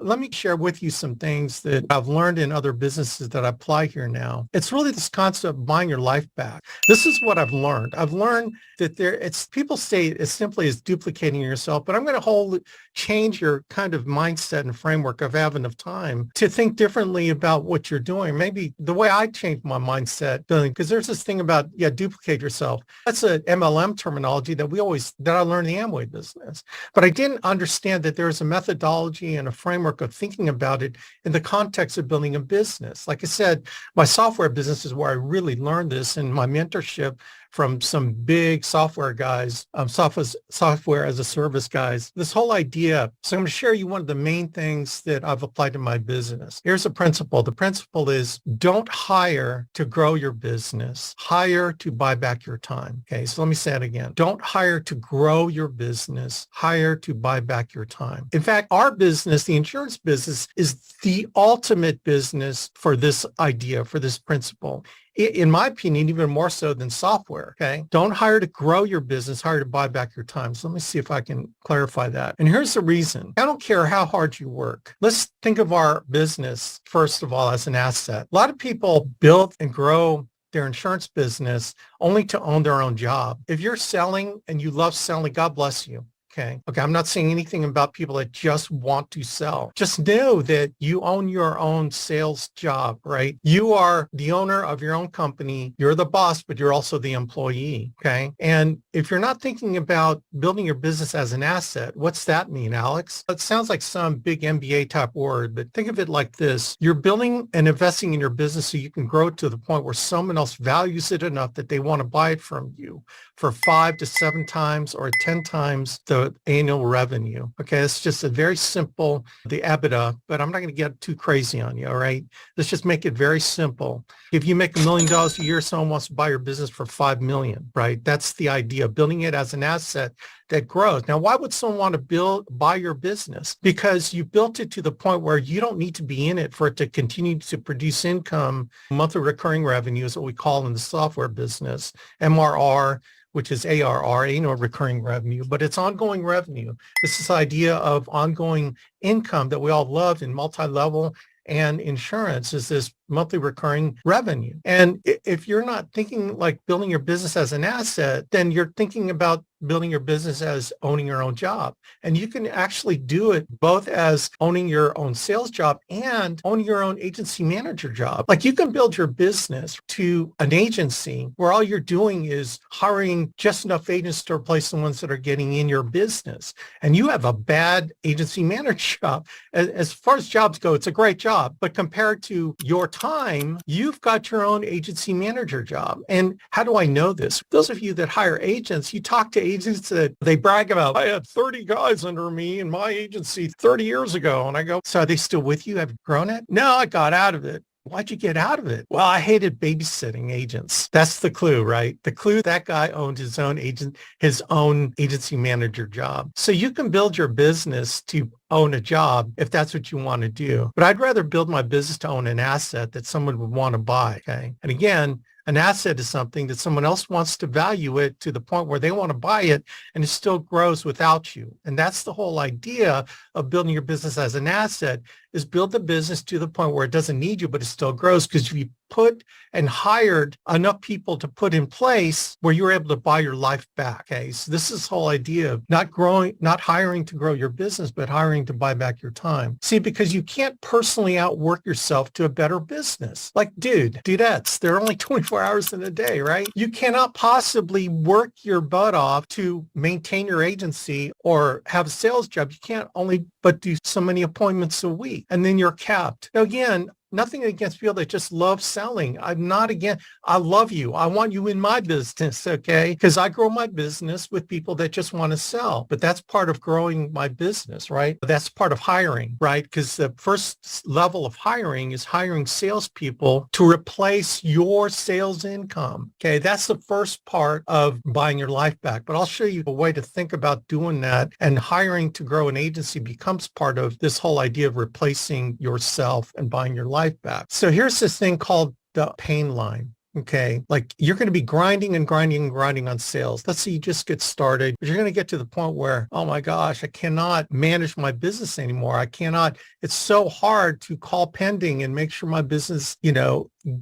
let me share with you some things that I've learned in other businesses that I apply here now. It's really this concept of buying your life back. This is what I've learned. I've learned that people say it as simply as duplicating yourself, but I'm going to change your kind of mindset and framework if I have enough time to think differently about what you're doing. Maybe the way I changed my mindset, because there's this thing about, duplicate yourself. That's a MLM terminology that I learned in the Amway business. But I didn't understand that there's a methodology and a framework of thinking about it in the context of building a business. Like I said, my software business is where I really learned this, in my mentorship from some big software guys, software as a service guys, this whole idea. So I'm going to share you one of the main things that I've applied to my business. Here's a principle. The principle is don't hire to grow your business, hire to buy back your time. Okay, so let me say it again. Don't hire to grow your business, hire to buy back your time. In fact, our business, the insurance business, is the ultimate business for this idea, for this principle. In my opinion, even more so than software, okay? Don't hire to grow your business, hire to buy back your time. So let me see if I can clarify that. And here's the reason. I don't care how hard you work. Let's think of our business, first of all, as an asset. A lot of people build and grow their insurance business only to own their own job. If you're selling and you love selling, God bless you. Okay. I'm not saying anything about people that just want to sell. Just know that you own your own sales job, right? You are the owner of your own company. You're the boss, but you're also the employee. Okay. And if you're not thinking about building your business as an asset, what's that mean, Alex? It sounds like some big MBA type word, but think of it like this. You're building and investing in your business so you can grow it to the point where someone else values it enough that they want to buy it from you for 5 to 7 times or 10 times the annual revenue. Okay, it's just a very simple, the EBITDA, but I'm not going to get too crazy on you, all right? Let's just make it very simple. If you make $1 million a year, someone wants to buy your business for 5 million, right? That's the idea, building it as an asset that grows. Now, why would someone want to buy your business? Because you built it to the point where you don't need to be in it for it to continue to produce income. Monthly recurring revenue is what we call in the software business, MRR, which is ARR, annual recurring revenue, but it's ongoing revenue. It's this idea of ongoing income that we all love in multi-level, and insurance is this monthly recurring revenue. And if you're not thinking like building your business as an asset, then you're thinking about building your business as owning your own job. And you can actually do it both as owning your own sales job and owning your own agency manager job. Like you can build your business to an agency where all you're doing is hiring just enough agents to replace the ones that are getting in your business. And you have a bad agency manager job. As far as jobs go, it's a great job. But compared to your time, you've got your own agency manager job. And how do I know this? Those of you that hire agents, you talk to agents that they brag about, I had 30 guys under me in my agency 30 years ago. And I go, so are they still with you? Have you grown it? No, I got out of it. Why'd you get out of it? Well, I hated babysitting agents. That's the clue, right? The clue, that guy owned his own agency manager job. So you can build your business to own a job if that's what you want to do. But I'd rather build my business to own an asset that someone would want to buy. Okay. And again, an asset is something that someone else wants to value it to the point where they want to buy it and it still grows without you. And that's the whole idea of building your business as an asset, is build the business to the point where it doesn't need you, but it still grows because you put and hired enough people to put in place where you're able to buy your life back. Okay. So this is the whole idea of not hiring to grow your business, but hiring to buy back your time. See, because you can't personally outwork yourself to a better business. Like, dudettes, there are only 24 hours in a day, right? You cannot possibly work your butt off to maintain your agency or have a sales job. You can't only but do so many appointments a week, and then you're capped. Now, again, nothing against people that just love selling. I love you. I want you in my business, okay? Because I grow my business with people that just want to sell. But that's part of growing my business, right? That's part of hiring, right? Because the first level of hiring is hiring salespeople to replace your sales income. Okay, that's the first part of buying your life back. But I'll show you a way to think about doing that. And hiring to grow an agency becomes part of this whole idea of replacing yourself and buying your life back. So here's this thing called the pain line. Okay. Like you're going to be grinding and grinding and grinding on sales. Let's say you just get started, but you're going to get to the point where, oh my gosh, I cannot manage my business anymore. I cannot, it's so hard to call pending and make sure my business,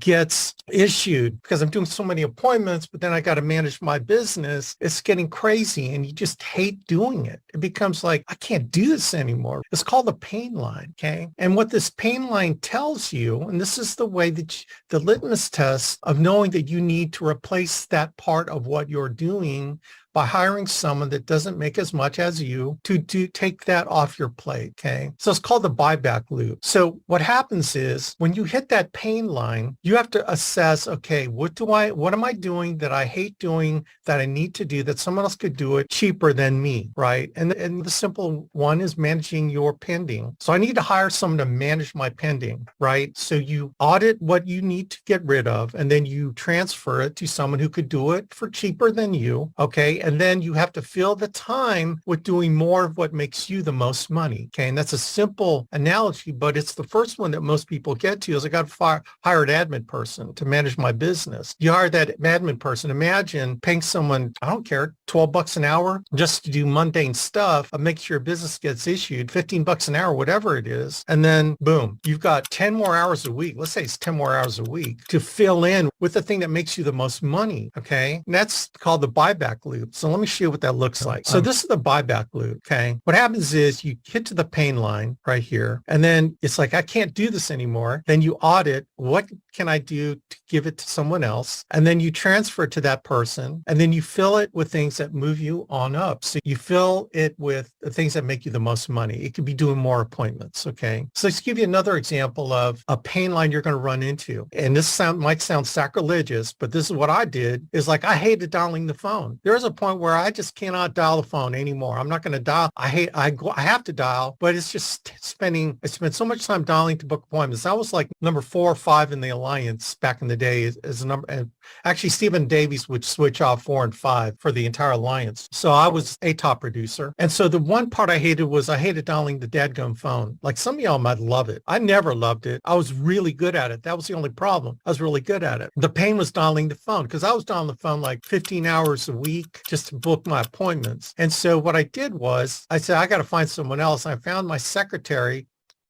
gets issued because I'm doing so many appointments, but then I got to manage my business. It's getting crazy and you just hate doing it. It becomes like, I can't do this anymore. It's called the pain line. Okay. And what this pain line tells you, and this is the way that the litmus test of knowing that you need to replace that part of what you're doing by hiring someone that doesn't make as much as you to take that off your plate. Okay. So it's called the buyback loop. So what happens is when you hit that pain line, you have to assess, okay, what am I doing that I hate doing that I need to do that someone else could do it cheaper than me, right? And the simple one is managing your pending. So I need to hire someone to manage my pending, right? So you audit what you need to get rid of, and then you transfer it to someone who could do it for cheaper than you, okay? And then you have to fill the time with doing more of what makes you the most money, okay? And that's a simple analogy, but it's the first one that most people get to is I got to hire an admin person to manage my business. You hire that admin person. Imagine paying someone, I don't care, $12 an hour just to do mundane stuff, make sure your business gets issued, $15 an hour, whatever it is. And then boom, you've got 10 more hours a week. Let's say it's 10 more hours a week to fill in with the thing that makes you the most money. Okay. And that's called the buyback loop. So let me show you what that looks like. So this is the buyback loop. Okay. What happens is you get to the pain line right here, and then it's like, I can't do this anymore. Then you audit, what can I do to give it to someone else? And then you transfer it to that person, and then you fill it with things that move you on up. So you fill it with the things that make you the most money. It could be doing more appointments. Okay. So let's give you another example of a pain line you're going to run into. And this might sound sacrilegious, but this is what I did is like, I hated dialing the phone. There's a point where I just cannot dial the phone anymore. I'm not going to dial. I have to dial, but it's just I spent so much time dialing to book appointments. I was like number 4 or 5 in the alliance back in the day as a number. And actually, Stephen Davies would switch off 4 and 5 for the entire alliance. So I was a top producer. And so the one part I hated was I hated dialing the dadgum phone. Like some of y'all might love it. I never loved it. I was really good at it. That was the only problem. I was really good at it. The pain was dialing the phone because I was dialing the phone like 15 hours a week just to book my appointments. And so what I did was I said, I got to find someone else. I found my secretary,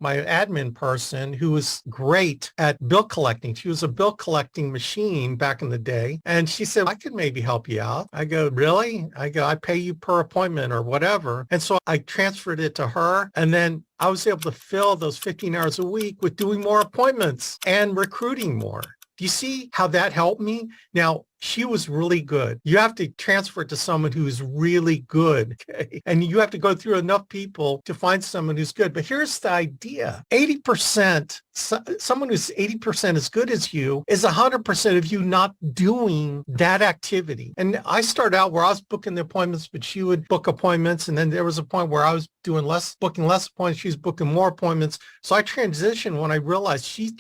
my admin person, who was great at bill collecting. She was a bill collecting machine back in the day. And she said, I could maybe help you out. I go, really? I go, I pay you per appointment or whatever. And so I transferred it to her. And then I was able to fill those 15 hours a week with doing more appointments and recruiting more. Do you see how that helped me? Now, she was really good. You have to transfer it to someone who is really good. Okay? And you have to go through enough people to find someone who's good. But here's the idea. 80%, someone who's 80% as good as you is 100% of you not doing that activity. And I started out where I was booking the appointments, but she would book appointments. And then there was a point where I was booking less appointments. She was booking more appointments. So I transitioned when I realized she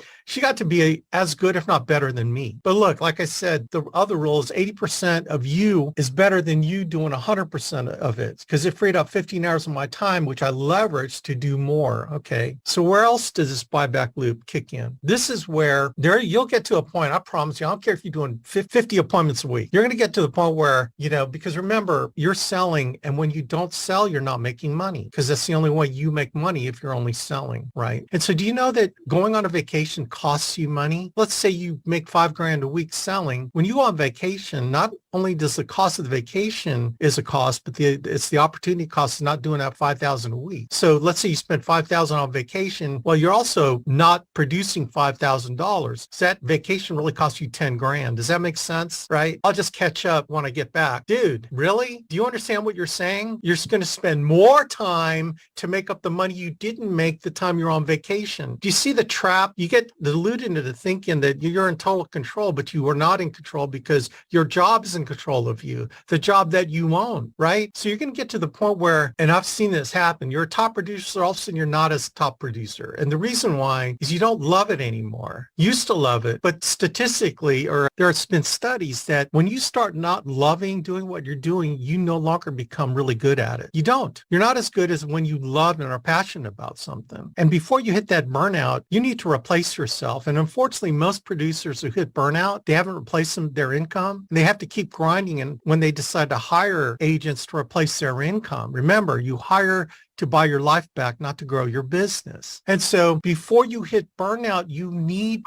got to be as good, if not better than me. But look, like I said, the other rule is 80% of you is better than you doing 100% of it because it freed up 15 hours of my time, which I leveraged to do more. Okay. So where else does this buyback loop kick in? This is where you'll get to a point. I promise you, I don't care if you're doing 50 appointments a week. You're going to get to the point where, because remember, you're selling, and when you don't sell, you're not making money because that's the only way you make money if you're only selling, right? And so do you know that going on a vacation costs you money? Let's say you make $5,000 a week selling. When you go on vacation, not only does the cost of the vacation is a cost, but it's the opportunity cost of not doing that $5,000 a week. So let's say you spend $5,000 on vacation. Well, you're also not producing $5,000. So that vacation really costs you $10,000. Does that make sense? Right? I'll just catch up when I get back. Dude, really? Do you understand what you're saying? You're going to spend more time to make up the money you didn't make the time you're on vacation. Do you see the trap? You get deluded into thinking that you're in total control, but you are not in control because because your job is in control of you, the job that you own, right? So you're going to get to the point where, and I've seen this happen, you're a top producer, all of a sudden you're not as top producer. And the reason why is you don't love it anymore. You used to love it, but statistically, or there's been studies that when you start not loving doing what you're doing, you no longer become really good at it. You don't. You're not as good as when you love and are passionate about something. And before you hit that burnout, you need to replace yourself. And unfortunately, most producers who hit burnout, they haven't replaced their income. And they have to keep grinding. And when they decide to hire agents to replace their income, remember, you hire to buy your life back, not to grow your business. And so before you hit burnout,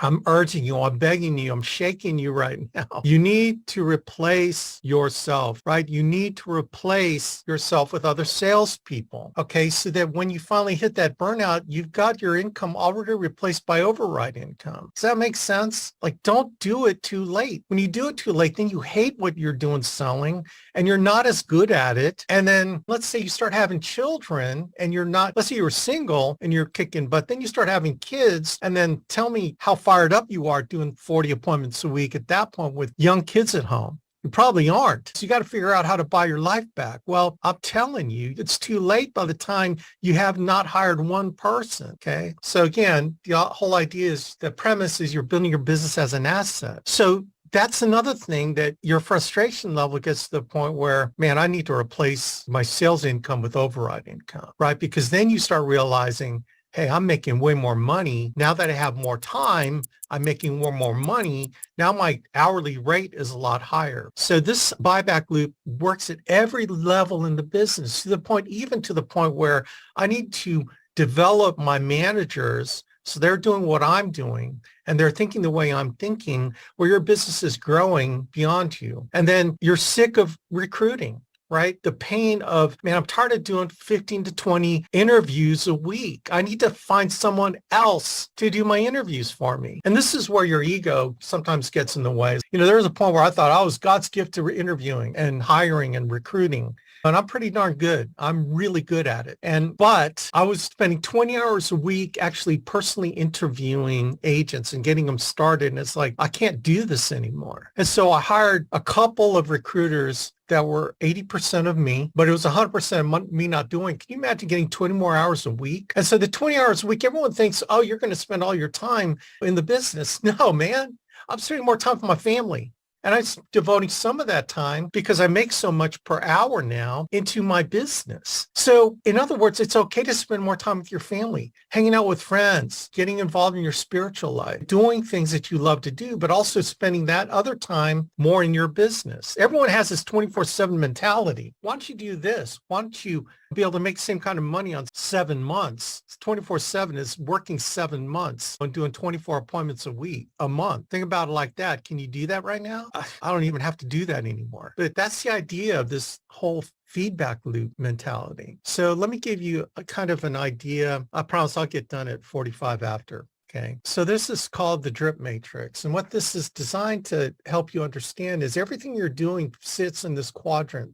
I'm urging you, I'm begging you, I'm shaking you right now. You need to replace yourself, right? You need to replace yourself with other salespeople, okay? So that when you finally hit that burnout, you've got your income already replaced by override income. Does that make sense? Like, don't do it too late. When you do it too late, then you hate what you're doing selling and you're not as good at it. And then let's say you start having children and you're not, let's say you were single and you're kicking butt, then you start having kids and then tell me how fired up you are doing 40 appointments a week at that point with young kids at home. You probably aren't. So you got to figure out how to buy your life back. Well, I'm telling you, it's too late by the time you have not hired one person. Okay. So again, the whole idea is, the premise is you're building your business as an asset. So that's another thing, that your frustration level gets to the point where, man, I need to replace my sales income with override income, right? Because then you start realizing, hey, I'm making way more money. Now that I have more time, I'm making more money. Now my hourly rate is a lot higher. So this buyback loop works at every level in the business, even to the point where I need to develop my managers so they're doing what I'm doing and they're thinking the way I'm thinking, where your business is growing beyond you. And then you're sick of recruiting, right? The pain of, man, I'm tired of doing 15 to 20 interviews a week. I need to find someone else to do my interviews for me. And this is where your ego sometimes gets in the way. There was a point where I thought I was God's gift to interviewing and hiring and recruiting. And I'm pretty darn good. I'm really good at it. But I was spending 20 hours a week actually personally interviewing agents and getting them started. And it's like, I can't do this anymore. And so I hired a couple of recruiters that were 80% of me, but it was 100% of me not doing. Can you imagine getting 20 more hours a week? And so the 20 hours a week, everyone thinks, oh, you're going to spend all your time in the business. No, man, I'm spending more time with my family. And I'm devoting some of that time, because I make so much per hour now, into my business. So in other words, it's okay to spend more time with your family, hanging out with friends, getting involved in your spiritual life, doing things that you love to do, but also spending that other time more in your business. Everyone has this 24/7 mentality. Why don't you do this? Why don't you be able to make the same kind of money on 7 months? 24/7 is working 7 months and doing 24 appointments a month. Think about it like that. Can you do that right now? I don't even have to do that anymore. But that's the idea of this whole feedback loop mentality. So let me give you a kind of an idea. I promise I'll get done at 45 after. Okay. So this is called the drip matrix. And what this is designed to help you understand is everything you're doing sits in this quadrant,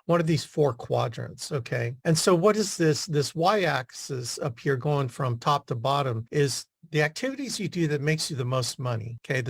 one of these 4 quadrants. Okay. And so what is this y-axis up here going from top to bottom is the activities you do that makes you the most money. Okay.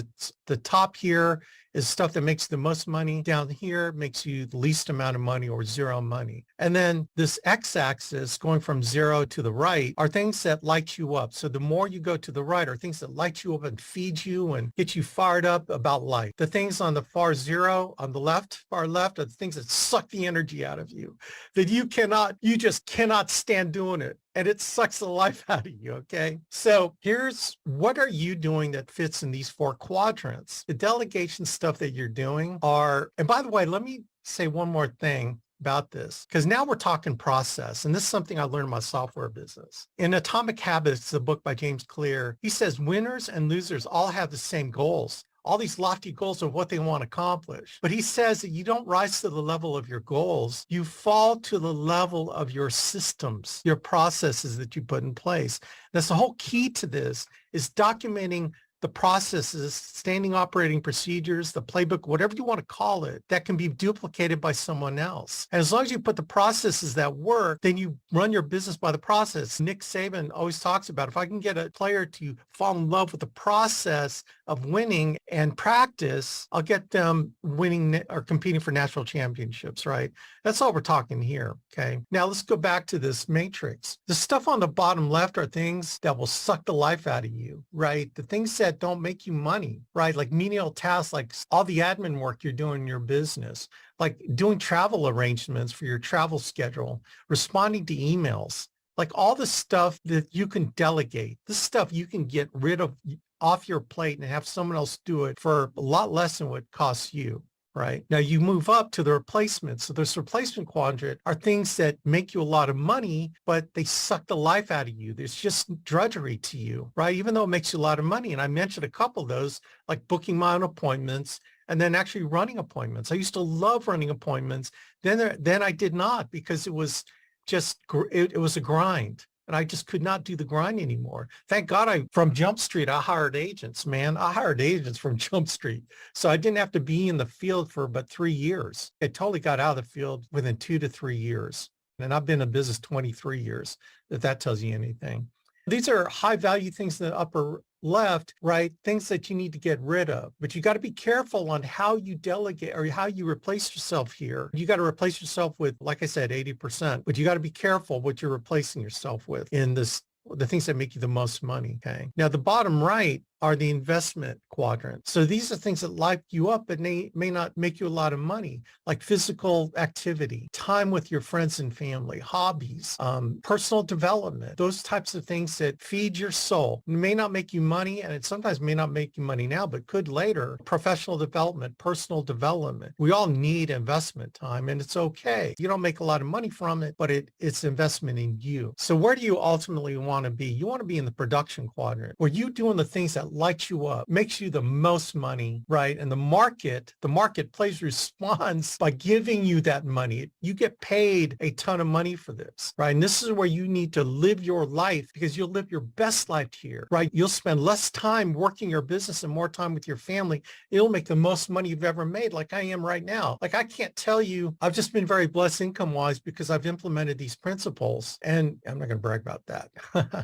The top here is stuff that makes the most money. Down here makes you the least amount of money or zero money. And then this x-axis going from 0 to the right are things that light you up. So the more you go to the right are things that light you up and feed you and get you fired up about life. The things on the far left are the things that suck the energy out of you, that you just cannot stand doing it. And it sucks the life out of you, okay? So here's, what are you doing that fits in these 4 quadrants? The delegation stuff that you're doing and by the way, let me say one more thing about this, because now we're talking process. And this is something I learned in my software business. In Atomic Habits, the book by James Clear, he says winners and losers all have the same goals, all these lofty goals of what they want to accomplish. But he says that you don't rise to the level of your goals. You fall to the level of your systems, your processes that you put in place. That's the whole key to this, is documenting the processes, standing operating procedures, the playbook, whatever you want to call it, that can be duplicated by someone else. And as long as you put the processes that work, then you run your business by the process. Nick Saban always talks about, if I can get a player to fall in love with the process of winning and practice, I'll get them winning or competing for national championships, right? That's all we're talking here, okay? Now let's go back to this matrix. The stuff on the bottom left are things that will suck the life out of you, right? The things that don't make you money, right? Like menial tasks, like all the admin work you're doing in your business, like doing travel arrangements for your travel schedule, responding to emails, like all the stuff that you can delegate. This stuff you can get rid of off your plate and have someone else do it for a lot less than what it costs you. Right. Now you move up to the replacement. So this replacement quadrant are things that make you a lot of money, but they suck the life out of you. There's just drudgery to you, right? Even though it makes you a lot of money. And I mentioned a couple of those, like booking my own appointments and then actually running appointments. I used to love running appointments. Then I did not, because it was just, it was a grind. And I just could not do the grind anymore. Thank God from Jump Street, I hired agents, man. I hired agents from Jump Street. So I didn't have to be in the field for but 3 years. I totally got out of the field within 2 to 3 years. And I've been in business 23 years, if that tells you anything. These are high value things in the upper left, right? Things that you need to get rid of. But you got to be careful on how you delegate or how you replace yourself here. You got to replace yourself with, like I said, 80%. But you got to be careful what you're replacing yourself with in this, the things that make you the most money. Okay. Now the bottom right are the investment quadrant. So these are things that light you up, but may not make you a lot of money, like physical activity, time with your friends and family, hobbies, personal development, those types of things that feed your soul. It may not make you money, and it sometimes may not make you money now, but could later. Professional development, personal development. We all need investment time, and it's okay. You don't make a lot of money from it, but it's investment in you. So where do you ultimately want to be? You want to be in the production quadrant, where you're doing the things that lights you up, makes you the most money, right? And the marketplace responds by giving you that money. You get paid a ton of money for this, right? And this is where you need to live your life, because you'll live your best life here, right? You'll spend less time working your business and more time with your family. It'll make the most money you've ever made, like I am right now. Like I can't tell you, I've just been very blessed income-wise because I've implemented these principles. And I'm not going to brag about that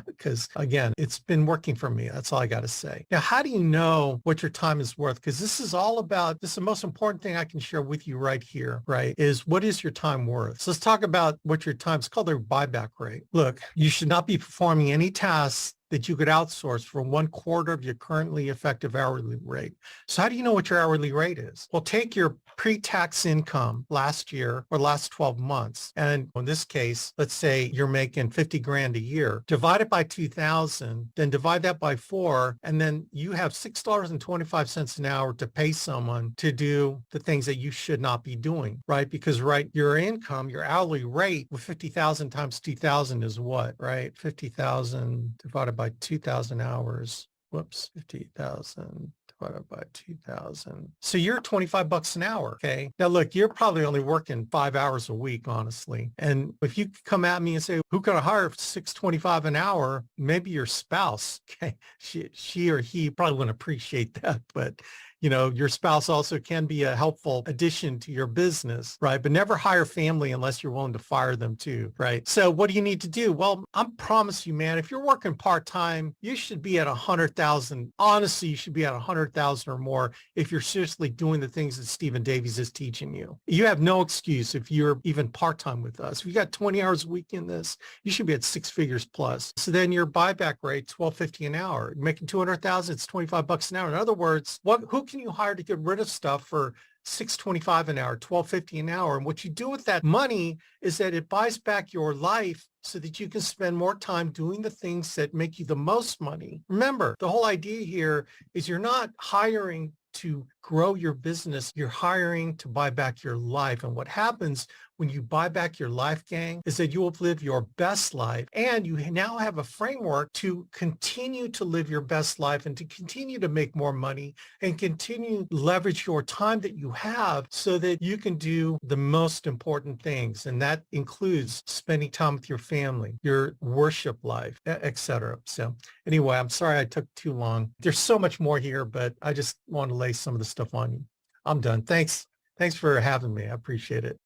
because again, it's been working for me. That's all I got to say. Now, how do you know what your time is worth? Because this is the most important thing I can share with you right here, right, is what is your time worth? So let's talk about what your time is called, their buyback rate. Look, you should not be performing any tasks that you could outsource for 1/4 of your currently effective hourly rate. So how do you know what your hourly rate is? Well, take your pre-tax income last year or last 12 months. And in this case, let's say you're making 50 grand a year, divide it by 2,000, then divide that by 4. And then you have $6.25 an hour to pay someone to do the things that you should not be doing, right? Because your income, your hourly rate with 50,000 times 2,000 is what, right? 50,000 divided by 2,000 hours. Whoops, 50,000 divided by 2,000. So you're $25 an hour. Okay. Now look, you're probably only working 5 hours a week, honestly. And if you come at me and say, who could I hire for $6.25 an hour? Maybe your spouse. Okay. She or he probably wouldn't appreciate that, but your spouse also can be a helpful addition to your business, right? But never hire family unless you're willing to fire them too, right? So what do you need to do? Well, I promise you, man, if you're working part-time, you should be at 100,000. Honestly, you should be at 100,000 or more if you're seriously doing the things that Stephen Davies is teaching you. You have no excuse if you're even part-time with us. If you got 20 hours a week in this, you should be at 6 figures plus. So then your buyback rate, $12.50 an hour. You're making 200,000, it's $25 an hour. In other words, who can you hire to get rid of stuff for $6.25 an hour, $12.50 an hour? And what you do with that money is that it buys back your life so that you can spend more time doing the things that make you the most money. Remember, the whole idea here is you're not hiring to grow your business, you're hiring to buy back your life. And what happens when you buy back your life, gang, is that you will live your best life, and you now have a framework to continue to live your best life and to continue to make more money and continue to leverage your time that you have so that you can do the most important things. And that includes spending time with your family, your worship life, etc. So anyway, I'm sorry I took too long. There's so much more here, but I just want to lay some of the stuff on you. I'm done. Thanks. Thanks for having me. I appreciate it.